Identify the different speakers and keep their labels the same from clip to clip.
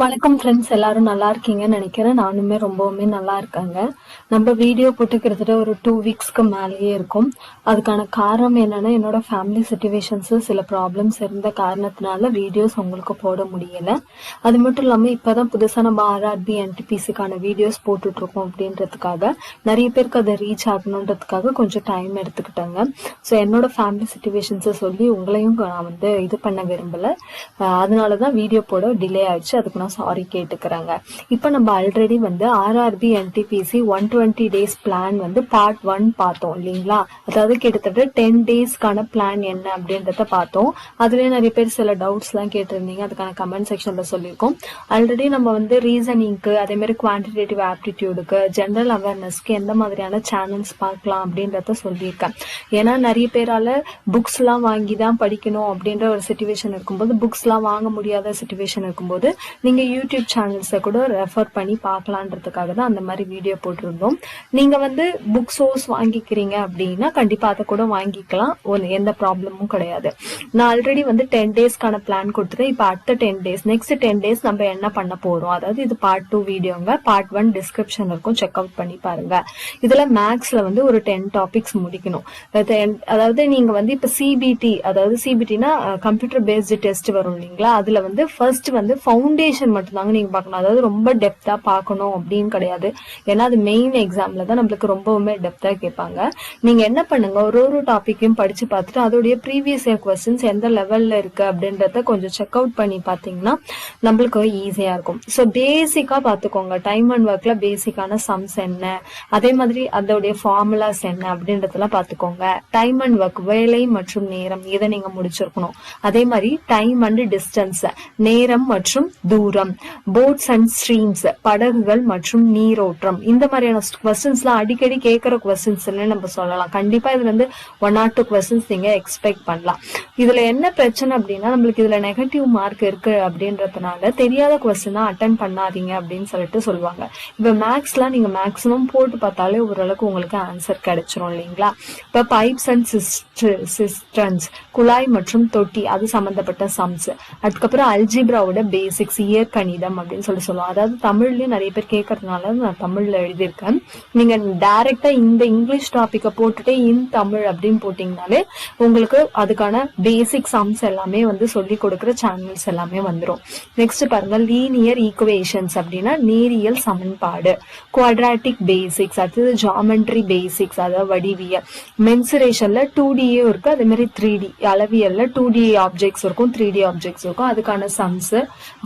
Speaker 1: வணக்கம் ஃப்ரெண்ட்ஸ், எல்லாரும் நல்லா இருக்கீங்கன்னு நினைக்கிறேன். நானுமே ரொம்பவுமே நல்லா இருக்காங்க. நம்ம வீடியோ போட்டு கிட்டத்தட்ட ஒரு 2 வீக்ஸ்க்கு மேலேயே இருக்கும். அதுக்கான காரணம் என்னன்னா, என்னோட ஃபேமிலி சிச்சுவேஷன்ஸ் சில ப்ராப்ளம்ஸ் இருந்த காரணத்தினால வீடியோஸ் உங்களுக்கு போட முடியல. அது மட்டும் இல்லாமல் இப்போதான் புதுசாக நம்ம ஆர்ஆர்பி என்டிபிசிக்கான வீடியோஸ் போட்டுட்டு இருக்கோம் அப்படின்றதுக்காக நிறைய பேருக்கு அதை ரீச் ஆகணுன்றதுக்காக கொஞ்சம் டைம் எடுத்துக்கிட்டாங்க. ஸோ என்னோட ஃபேமிலி சிச்சுவேஷன்ஸை சொல்லி உங்களையும் நான் இது பண்ண விரும்பல. அதனால தான் வீடியோ போட டிலே ஆயிடுச்சு. அதுக்கு நான் சாரி கேட்டுக்கிறேங்க. இப்போ நம்ம already RRB NTPC 120 days plan part 1 பார்த்தோம் இல்லைங்களா? அதாவது கிட்டத்தட்ட 10 டேஸ்க்கான பிளான் என்ன அப்படின்றத பார்த்தோம். அதுலயே நிறைய பேர் சில டவுட்ஸ் எல்லாம் கேட்டிருந்தீங்க. அதுக்கான கமெண்ட் செக்ஷன்ல சொல்லியிருக்கோம். ஆல்ரெடி நம்ம ரீசனிங்க்கு, அதே மாதிரி குவான்டிடேட்டிவ் ஆப்டிடியூடுக்கு, ஜெனரல் அவேர்னஸ்க்கு எந்த மாதிரியான சேனல்ஸ் பார்க்கலாம் அப்படின்றத சொல்லியிருக்கேன். ஏன்னா நிறைய பேரால புக்ஸ் எல்லாம் வாங்கி தான் படிக்கணும் அப்படின்ற ஒரு சிச்சுவேஷன் இருக்கும்போது, புக்ஸ் எல்லாம் வாங்க முடியாத சிச்சுவேஷன் இருக்கும்போது நீங்க யூடியூப் சேனல்ஸை கூட ரெஃபர் பண்ணி பார்க்கலான்றதுக்காக தான் அந்த மாதிரி வீடியோ போட்டிருந்தோம். நீங்க புக் சோர்ஸ் வாங்கிக்கிறீங்க அப்படின்னா கண்டிப்பா அதை கூட வாங்கிக்கலாம். எந்த ப்ராப்ளமும் கிடையாது. நான் ஆல்ரெடி 10 டேஸ்க்கான பிளான் கொடுத்துட்டேன். இப்போ அடுத்த 10 டேஸ், நெக்ஸ்ட் 10 டேஸ் நம்ம என்ன பண்ண போறோம், அதாவது இது பார்ட் 2 வீடியோங்க. பார்ட் 1 டிஸ்கிரிப்ஷன் இருக்கும், செக் அவுட் பண்ணி பாருங்க. இதுல மேக்ஸ்ல ஒரு 10 டாபிக்ஸ் முடிக்கணும். அதாவது நீங்க இப்ப சிபிடி, அதாவது சிபிடினா கம்ப்யூட்டர் பேஸ்டு டெஸ்ட் வரும் இல்லைங்களா? அதுல ஃபர்ஸ்ட் ஃபவுண்டேஷன் மட்டும் தாங்க நீங்க பார்க்கணும். அதாவது ரொம்ப டெப்தா பார்க்கணும் அப்படின்னு கிடையாது. ஏன்னா அது மெயின் எக்ஸாம்ல தான் நம்மளுக்கு ரொம்பவுமே டெப்தா கேட்பாங்க. நீங்க என்ன பண்ணுங்க, ஒரு டாபிக்கையும் படிச்சு பார்த்துட்டு அதோடைய ப்ரீவியஸ் இயர் கொஸ்டின்ஸ் எந்த லெவல்ல இருக்கு அப்படின்றத கொஞ்சம் செக் அவுட் பண்ணி பார்த்தீங்கன்னா நம்மளுக்கு ஈஸியா இருக்கும். ஸோ பேசிக்கா பார்த்துக்கோங்க. டைம் அண்ட் ஒர்க்ல பேசிக்கான சம்ஸ் என்ன, அதே மாதிரி அதோடைய ஃபார்முலாஸ் என்ன அப்படின்றதெல்லாம் பார்த்துக்கோங்க. டைம் அண்ட் ஒர்க், வேலை மற்றும் நேரம், இதை நீங்க முடிச்சிருக்கணும். அதே மாதிரி டைம் அண்ட் டிஸ்டன்ஸ், நேரம் மற்றும் தூரம், போட்ஸ் அண்ட் ஸ்ட்ரீம்ஸ், படகுகள் மற்றும் நீரோட்டம், இந்த மாதிரியான கொஸ்டின்ஸ் எல்லாம் அடிக்கடி கேட்கிற கொஸ்டின்ஸ் நம்ம சொல்லலாம். கண்டிப்பா இது 1 or 2 கொஸ்டின்ஸ் நீங்க எக்ஸ்பெக்ட் பண்ணலாம். இதுல என்ன பிரச்சனை அப்படின்னா, நம்மளுக்கு இதுல நெகட்டிவ் மார்க் இருக்கு அப்படின்றதுனால தெரியாத கொஸ்டின் அட்டன் பண்ணாதீங்க அப்படின்னு சொல்லிட்டு சொல்லுவாங்க. இப்ப மேக்ஸ்லாம் நீங்க மேக்சிமம் போட்டு பார்த்தாலே ஓரளவுக்கு உங்களுக்கு ஆன்சர் கிடைச்சிரும் இல்லைங்களா? இப்ப பைப்ஸ் அண்ட் சிஸ்டன்ஸ், குழாய் மற்றும் தொட்டி, அது சம்பந்தப்பட்ட சம்ஸ். அதுக்கப்புறம் அல்ஜிப்ராவோட பேசிக்ஸ், இயற்கணிதம் அப்படின்னு சொல்லுவோம். அதாவது தமிழ்லயும் நிறைய பேர் கேட்கறதுனால நான் தமிழ்ல எழுதியிருக்கேன். நீங்க டைரக்டா இந்த இங்கிலீஷ் டாபிக்க போட்டுட்டு இன் தமிழ் அப்படின்னு போட்டீங்கனாலே உங்களுக்கு அதுக்கான பேசிக் சம்ஸ் எல்லாமே சொல்லி கொடுக்குற சேனல்ஸ் எல்லாமே வந்துடும். நெக்ஸ்ட் பாருங்க, லீனியர் ஈக்குவேஷன்ஸ் அப்படின்னா நேரியல் சமன்பாடு, குவாட்ராட்டிக் பேசிக்ஸ், அடுத்தது ஜாமெட்ரி பேசிக்ஸ், அதாவது வடிவியல். மென்சுரேஷன்ல 2D இருக்கு, அதே மாதிரி 3D, அளவியல்ல 2D ஆப்ஜெக்ட்ஸ் இருக்கும், 3D ஆப்ஜெக்ட்ஸ் இருக்கும். அதுக்கான சம்ஸ்,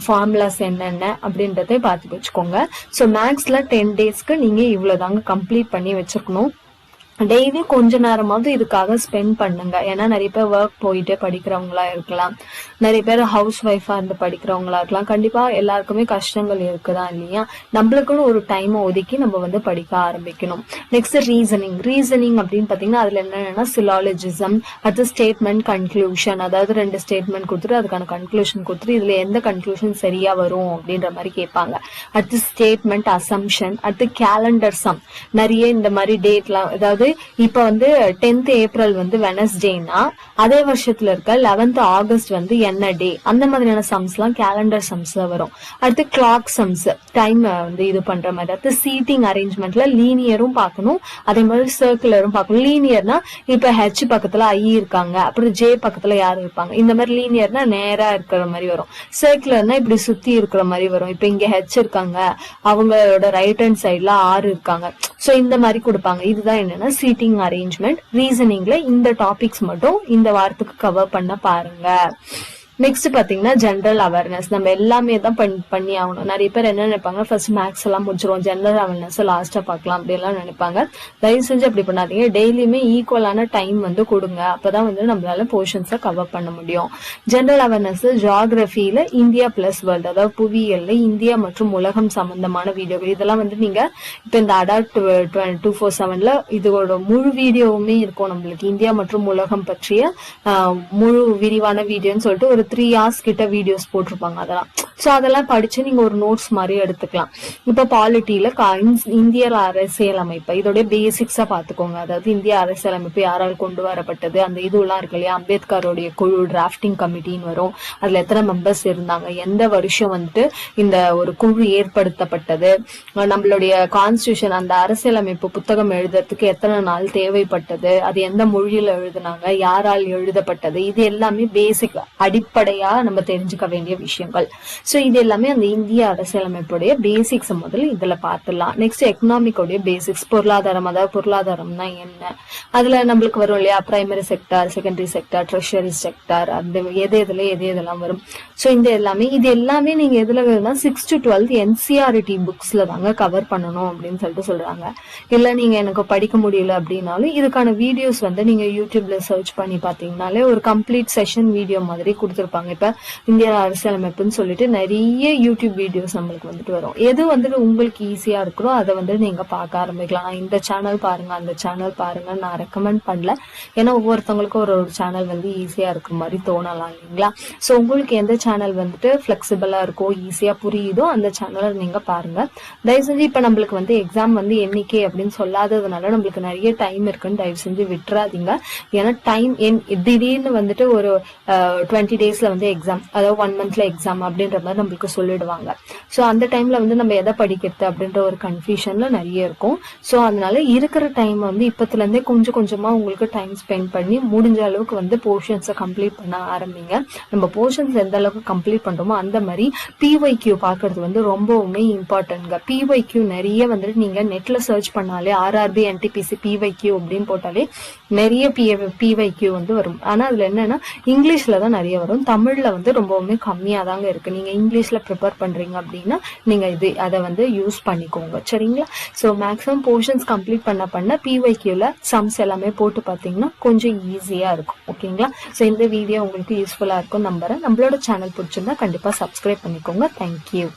Speaker 1: ஃபார்முலாஸ் என்னென்ன அப்படின்றத பார்த்து வச்சுக்கோங்க. ஸோ மேக்ஸ்ல 10 டேஸ்க்கு நீங்க இவ்வளவுதாங்க கம்ப்ளீட் பண்ணி வச்சிருக்கணும். டெய்லி கொஞ்ச நேரமாவது இதுக்காக ஸ்பெண்ட் பண்ணுங்க. ஏன்னா நிறைய பேர் ஒர்க் போயிட்டு படிக்கிறவங்களா இருக்கலாம், நிறைய பேர் ஹவுஸ் ஒய்ஃபா இருந்து படிக்கிறவங்களா இருக்கலாம். கண்டிப்பா எல்லாருக்குமே கஷ்டங்கள் இருக்குதான் இல்லையா? நம்மளுக்குன்னு ஒரு டைம் ஒதுக்கி நம்ம படிக்க ஆரம்பிக்கணும். நெக்ஸ்ட் ரீசனிங் அப்படின்னு பாத்தீங்கன்னா அதுல என்னன்னா சிலாலஜிசம், அடுத்து ஸ்டேட்மெண்ட், கன்க்ளூஷன், அதாவது 2 ஸ்டேட்மெண்ட் கொடுத்துட்டு அதுக்கான கன்க்ளூஷன் கொடுத்துட்டு இதுல எந்த கன்க்ளூஷன் சரியா வரும் அப்படின்ற மாதிரி கேட்பாங்க. அடுத்து ஸ்டேட்மெண்ட், அசம்ஷன், அடுத்து கேலண்டர் சம், நிறைய இந்த மாதிரி டேட்லாம், அதாவது இப்ப 10th ஏப்ரல் வெனஸ்டேனா அதே வருஷத்துல இருக்க 11th ஆகஸ்ட் என்ன டே, அந்த மாதிரியான சம்ஸ் எல்லாம் கேலண்டர் சம்ஸ்ல வரும். அடுத்து கிளாக் சம்ஸ், டைம் இது பண்ற மாதிரி. அடுத்து சீட்டிங் அரேஞ்ச்மெண்ட்ல லீனியரும் பார்க்கணும், அதே மாதிரி சர்க்குலரும் பார்க்கணும். லீனியர்னா இப்ப ஹெச் பக்கத்துல ஐ இருக்காங்க, அப்புறம் ஜே பக்கத்துல யாரு இருப்பாங்க, இந்த மாதிரி லீனியர்னா நேரா இருக்கிற மாதிரி வரும். சர்க்குலர்னா இப்படி சுத்தி இருக்கிற மாதிரி வரும். இப்ப இங்க ஹெச் இருக்காங்க, அவங்களோட ரைட் ஹேண்ட் சைட்ல 6 இருக்காங்க. சோ இந்த மாதிரி கொடுப்பாங்க. இதுதான் என்னன்னா சீட்டிங் அரேஞ்ச்மெண்ட். ரீசனிங்ல இந்த டாபிக்ஸ் மட்டும் இந்த வாரத்துக்கு கவர் பண்ண பாருங்க. நெக்ஸ்ட் பாத்தீங்கன்னா ஜெனரல் அவேர்னஸ், நம்ம எல்லாமே தான் பண்ணி ஆகணும். நிறைய பேர் என்ன நினைப்பாங்க, ஃபர்ஸ்ட் மேக்ஸ் எல்லாம் முடிச்சிருவோம், ஜெனரல் அவேர்னஸ் லாஸ்டா பார்க்கலாம் அப்படி எல்லாம் நினைப்பாங்க. தயவு செஞ்சு அப்படி பண்ணாதீங்க. டெய்லியுமே ஈக்குவலான டைம் கொடுங்க. அப்பதான் நம்மளால போர்ஷன்ஸை கவர் பண்ண முடியும். ஜெனரல் அவேர்னஸ் ஜியோகிரபியில இந்தியா பிளஸ் வேர்ல்டு, அதாவது புவியியல்ல இந்தியா மற்றும் உலகம் சம்பந்தமான வீடியோகள், இதெல்லாம் நீங்க இப்ப இந்த அடாப்ட் 247ல இதோட முழு வீடியோவுமே இருக்கும். நம்மளுக்கு இந்தியா மற்றும் உலகம் பற்றிய முழு விரிவான வீடியோன்னு சொல்லிட்டு ஒரு 3 hours கிட்ட வீடியோஸ் போட்டிருப்பாங்க. அதெல்லாம் ஸோ அதெல்லாம் படிச்சு நீங்க ஒரு நோட்ஸ் மாதிரி எடுத்துக்கலாம். இப்ப பாலிட்டியில இந்திய அரசியலமைப்பு இதோட பேசிக்ஸா பாத்துக்கோங்க. அதாவது இந்திய அரசியலமைப்பு யாரால் கொண்டு வரப்பட்டது, அந்த இதுலாம் இருக்கு இல்லையா, அம்பேத்கருடைய குழு டிராஃப்டிங் கமிட்டின்னு வரும், அதுல எத்தனை மெம்பர்ஸ் இருந்தாங்க, எந்த வருஷம் வந்துட்டு இந்த ஒரு குழு ஏற்படுத்தப்பட்டது, நம்மளுடைய கான்ஸ்டியூஷன் அந்த அரசியலமைப்பு புத்தகம் எழுதுறதுக்கு எத்தனை நாள் தேவைப்பட்டது, அது எந்த மொழியில எழுதுனாங்க, யாரால் எழுதப்பட்டது, இது எல்லாமே பேசிக் அடிப்படையா நம்ம தெரிஞ்சுக்க வேண்டிய விஷயங்கள். சோ இது எல்லாமே அந்த இந்திய அரசியலமைப்புடைய பேசிக்ஸ் முதல்ல இதுல பார்த்துடலாம். நெக்ஸ்ட் எக்கனாமிக்கோடைய பேசிக்ஸ், பொருளாதாரம், அதாவது பொருளாதாரம்னா என்ன, அதுல நம்மளுக்கு வரும் இல்லையா, primary sector, secondary sector, treasury sector, அந்த எதெல்லாம் வரும். சோ இந்த இது எல்லாமே நீங்க எதுல வேணும்னா 6th to 12th NCERT புக்ஸ்ல தாங்க கவர் பண்ணணும் அப்படின்னு சொல்லிட்டு சொல்றாங்க. இல்ல நீங்க எனக்கு படிக்க முடியல அப்படின்னாலும் இதுக்கான வீடியோஸ் நீங்க யூடியூப்ல சர்ச் பண்ணி பாத்தீங்கன்னாலே ஒரு கம்ப்ளீட் செஷன் வீடியோ மாதிரி கொடுத்திருப்பாங்க. இப்ப இந்திய அரசியலமைப்புன்னு சொல்லிட்டு நிறைய யூடியூப் வீடியோஸ் நம்மளுக்கு வரும். எது உங்களுக்கு ஈஸியா இருக்கோ அதை நீங்க பார்க்க ஆரம்பிக்கலாம். நான் இந்த சேனல் பாருங்க, அந்த சேனல் பாருங்க நான் ரெக்கமெண்ட் பண்ணல. ஏன்னா ஒவ்வொருத்தவங்களுக்கும் ஒரு சேனல் ஈஸியா இருக்கிற மாதிரி தோணலாம் இல்லைங்களா. சோ உங்களுக்கு எந்த சேனல் பிளெக்சிபிளா இருக்கோ, ஈஸியா புரியுதோ அந்த சேனலை நீங்க பாருங்க. தயவு செஞ்சு இப்ப நம்மளுக்கு எக்ஸாம் என்னைக்கு அப்படின்னு சொல்லாததுனால நம்மளுக்கு நிறைய டைம் இருக்குன்னு தயவு செஞ்சு விட்டுறாதீங்க. ஏன்னா டைம் திடீர்னு ஒரு 20 டேஸ்ல எக்ஸாம், அதாவது 1 மந்த்ல எக்ஸாம் அப்படின்ற மாதிரி நம்மளுக்கு சொல்லிடுவாங்க. சோ அந்த டைம்ல நம்ம எதை படிக்கிறது அப்படின்ற ஒரு கன்ஃபியூஷன்ல நிறைய இருக்கும். சோ அதனால இருக்கிற டைம் இப்பத்துல இருந்தே கொஞ்சம் கொஞ்சமா உங்களுக்கு டைம் ஸ்பெண்ட் பண்ணி முடிஞ்ச அளவுக்கு போர்ஷன்ஸை கம்ப்ளீட் பண்ண ஆரம்பிங்க. நம்ம போர்ஷன்ஸ் எந்த அளவுக்கு கம்ப்ளீட் பண்றோமோ அந்த மாதிரி PYQ பாக்குறது ரொம்பவுமே இம்பார்ட்டன்ட்ங்க. PYQ நிறைய நீங்க நெட்ல சர்ச் பண்ணாலே RRB NTPC PYQ அப்படின்னு போட்டாலே நிறைய PYQ வரும். ஆனா அதுல என்னன்னா இங்கிலீஷ்ல தான் நிறைய வரும், தமிழ்ல ரொம்பவுமே கம்மியா தாங்க இருக்கு. நீங்க இங்கிலீஷ்ல ப்ரிப்பேர் பண்றீங்க அப்படின்னா நீங்க அதை யூஸ் பண்ணிக்கோங்க, சரிங்களா. சோ மேக்ஸிமம் போர்ஷன்ஸ் கம்ப்ளீட் பண்ண PYQல சம்ஸ் எல்லாமே போட்டு பாத்தீங்கன்னா கொஞ்சம் ஈஸியா இருக்கும், ஓகேங்களா. சோ இந்த வீடியோ உங்களுக்கு யூஸ்ஃபுல்லா இருக்கும் நம்புறேன். நம்மளோட சேனல் பிடிச்சிருந்தா கண்டிப்பா சப்ஸ்கிரைப் பண்ணிக்கோங்க. தேங்க்யூ.